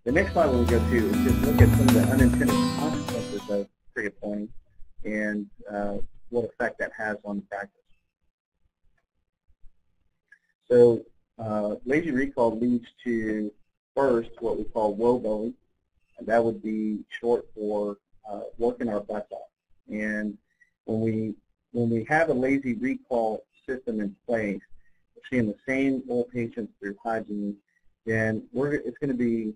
The next slide we'll go to is just look at some of the unintended consequences of pre-appointing and what effect that has on the practice. So lazy recall leads to, first, what we call woe-billing, and that would be short for working our butts off. And when we have a lazy recall system in place, seeing the same old patients through hygiene, then it's going to be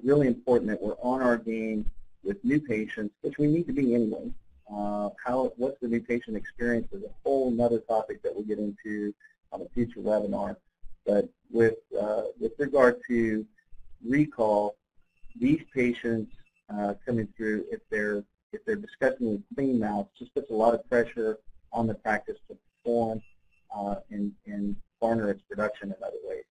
really important that we're on our game with new patients, which we need to be anyway. What's the new patient experience is a whole other topic that we'll get into on a future webinar. But with regard to recall, these patients coming through, if they're discussing with clean mouths, just puts a lot of pressure on the practice to perform and garner its production in other ways.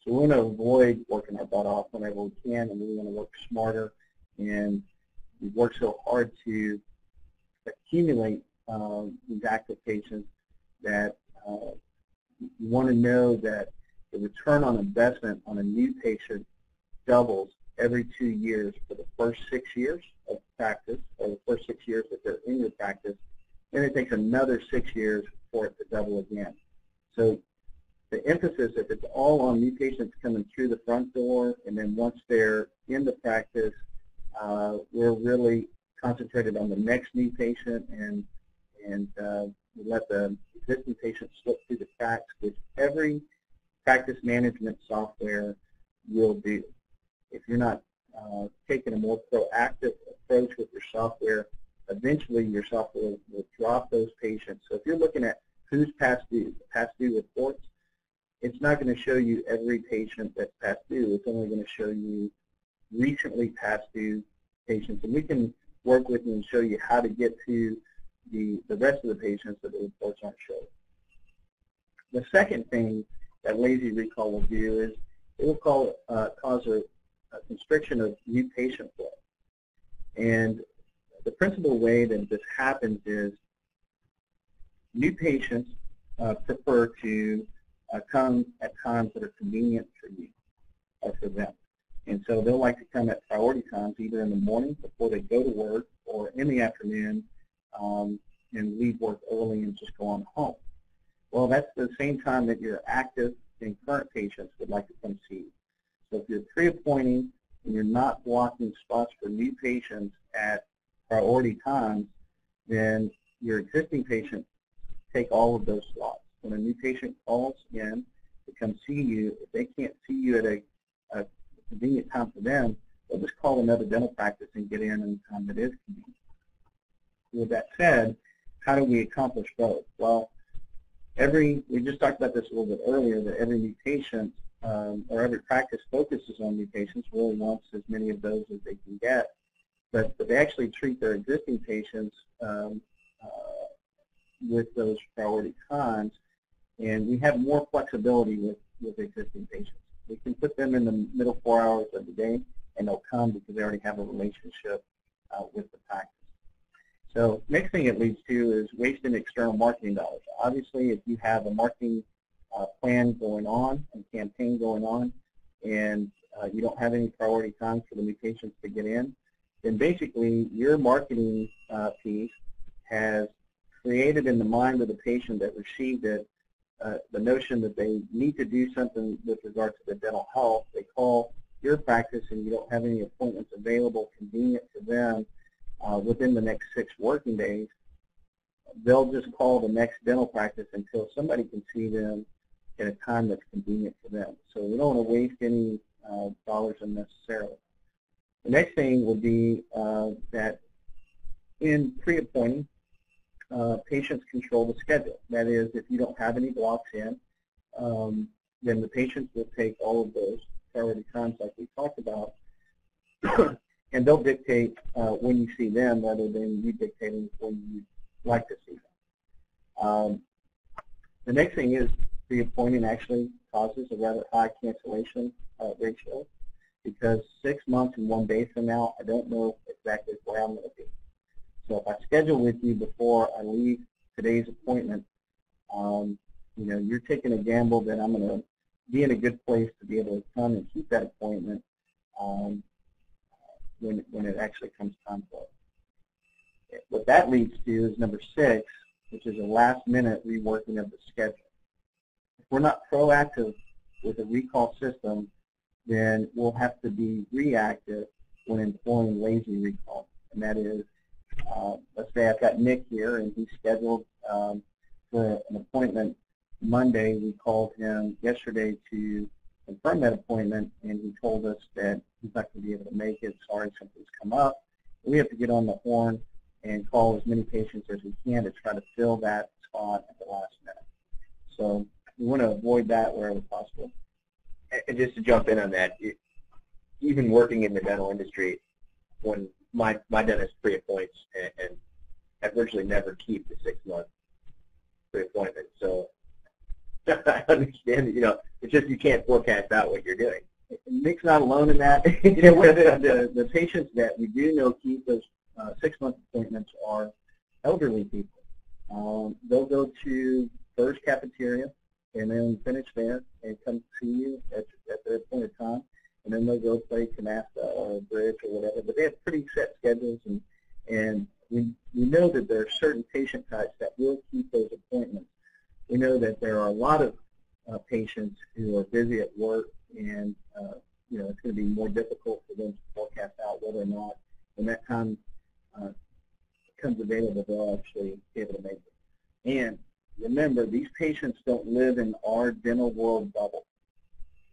So we want to avoid working our butt off whenever we can, and we want to work smarter. And we work so hard to accumulate these active patients that you want to know that the return on investment on a new patient doubles every 2 years for the first 6 years of practice, or the first 6 years that they're in your practice. Then it takes another 6 years for it to double again. So the emphasis, if it's all on new patients coming through the front door, and then once they're in the practice, we're really concentrated on the next new patient, and we let the existing patient slip through the cracks, which every practice management software will do. If you're not taking a more proactive approach with your software, eventually your software will drop those patients. So if you're looking at who's past due reports, it's not going to show you every patient that's past due. It's only going to show you recently past due patients. And we can work with you and show you how to get to the rest of the patients that the reports aren't showing. The second thing that lazy recall will do is it will cause a constriction of new patient flow. And the principal way that this happens is new patients prefer to come at times that are convenient for you or for them. And so they'll like to come at priority times, either in the morning before they go to work or in the afternoon and leave work early and just go on home. Well, that's the same time that your active and current patients would like to come see you. So if you're pre-appointing and you're not blocking spots for new patients at priority times, then your existing patients take all of those slots. When a new patient calls in to come see you, if they can't see you at a convenient time for them, they'll just call another dental practice and get in a time that is convenient. With that said, how do we accomplish both? Well, we just talked about this a little bit earlier, that every new patient or every practice focuses on new patients, really wants as many of those as they can get, but they actually treat their existing patients with those priority times, and we have more flexibility with existing patients. We can put them in the middle 4 hours of the day, and they'll come because they already have a relationship with the practice. So next thing it leads to is wasting external marketing dollars. Obviously, if you have a marketing plan going on, and campaign going on, and you don't have any priority times for the new patients to get in, then basically your marketing piece has created in the mind of the patient that received it the notion that they need to do something with regard to the dental health. They call your practice and you don't have any appointments available convenient for them within the next 6 working days. They'll just call the next dental practice until somebody can see them at a time that's convenient for them. So we don't want to waste any dollars unnecessarily. The next thing would be that in pre-appointing, patients control the schedule. That is, if you don't have any blocks in, then the patients will take all of those priority times like we talked about, and they'll dictate when you see them rather than you dictating when you'd like to see them. The next thing is pre-appointing actually causes a rather high cancellation ratio, because 6 months and 1 day from now, I don't know exactly where I'm going to be. So if I schedule with you before I leave today's appointment, you know, you're taking a gamble that I'm going to be in a good place to be able to come and keep that appointment when it actually comes time for it. What that leads to is number 6, which is a last-minute reworking of the schedule. If we're not proactive with a recall system, then we'll have to be reactive when employing lazy recall. And that is, let's say I've got Nick here, and he's scheduled for an appointment Monday. We called him yesterday to confirm that appointment, and he told us that he's not going to be able to make it. Sorry, something's come up. We have to get on the horn and call as many patients as we can to try to fill that spot at the last minute. So we want to avoid that wherever possible. And just to jump in on that, even working in the dental industry, when my dentist pre-appoints, and I virtually never keep the 6-month pre-appointment. So I understand that, it's just you can't forecast out what you're doing. Nick's not alone in that. The patients that we do know keep those 6-month appointments are elderly people. They'll go to Burr's Cafeteria and then finish there and come see you at their appointed time, and then they'll go play canasta or bridge or whatever. But they have pretty set schedules, and we know that there are certain patient types that will keep those appointments. We know that there are a lot of patients who are busy at work, and it's going to be more difficult for them to forecast out whether or not when that time becomes available, they'll actually be able to make it. And remember, these patients don't live in our dental world bubble.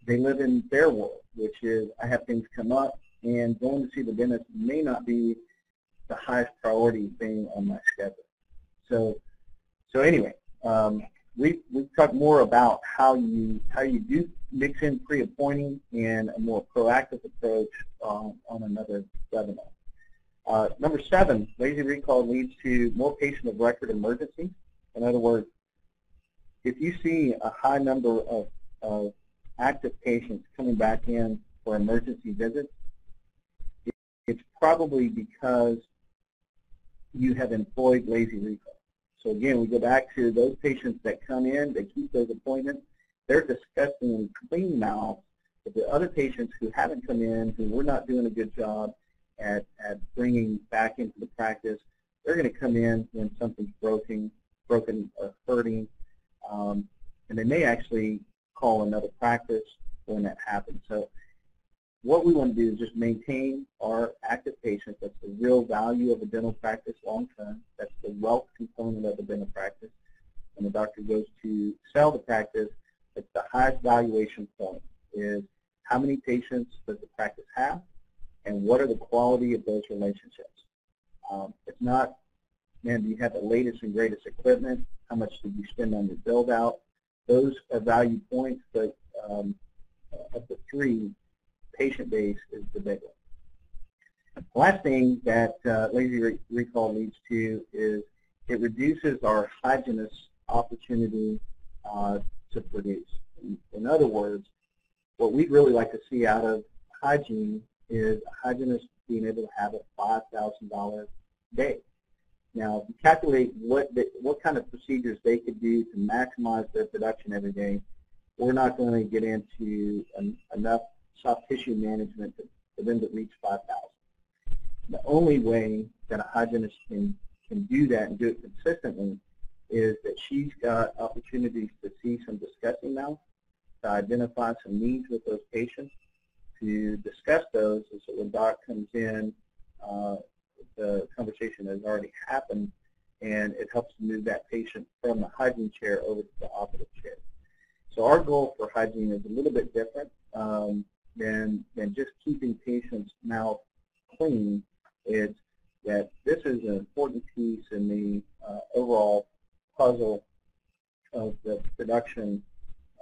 They live in their world, which is I have things come up, and going to see the dentist may not be the highest priority thing on my schedule. So anyway, we've talked more about how you do mix in pre-appointing and a more proactive approach on another webinar. Number 7, lazy recall leads to more patient of record emergencies. In other words, if you see a high number of active patients coming back in for emergency visits, it's probably because you have employed lazy recall. So again, we go back to those patients that come in, they keep those appointments, they're discussing and clean mouths. But the other patients who haven't come in, who we're not doing a good job at bringing back into the practice, they're going to come in when something's broken or hurting, and they may actually call another practice when that happens. So what we want to do is just maintain our active patients. That's the real value of a dental practice long term. That's the wealth component of a dental practice. When the doctor goes to sell the practice, it's the highest valuation point is how many patients does the practice have, and what are the quality of those relationships. It's not, man, do you have the latest and greatest equipment? How much did you spend on your build out? Those are value points, but of the 3, patient base is the big one. The last thing that lazy recall leads to is it reduces our hygienist opportunity to produce. In other words, what we'd really like to see out of hygiene is a hygienist being able to have a $5,000 day. Now, if you calculate what kind of procedures they could do to maximize their production every day, we're not going to get into enough soft tissue management for them to reach 5,000. The only way that a hygienist can do that and do it consistently is that she's got opportunities to see some discussing mouth, to identify some needs with those patients, to discuss those, and so when doc comes in, the conversation has already happened, and it helps to move that patient from the hygiene chair over to the operative chair. So our goal for hygiene is a little bit different than just keeping patients' mouth clean. It's that this is an important piece in the overall puzzle of the production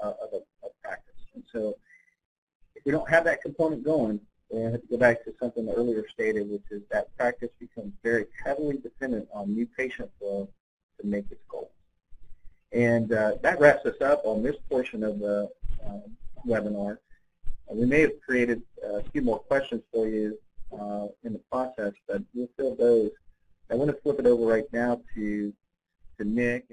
of practice. And so if we don't have that component going, we have to go back to something earlier stated, which is that practice becomes very heavily dependent on new patient flow to make its goals. And that wraps us up on this portion of the webinar. We may have created a few more questions for you in the process, but we'll fill those. I want to flip it over right now to Nick.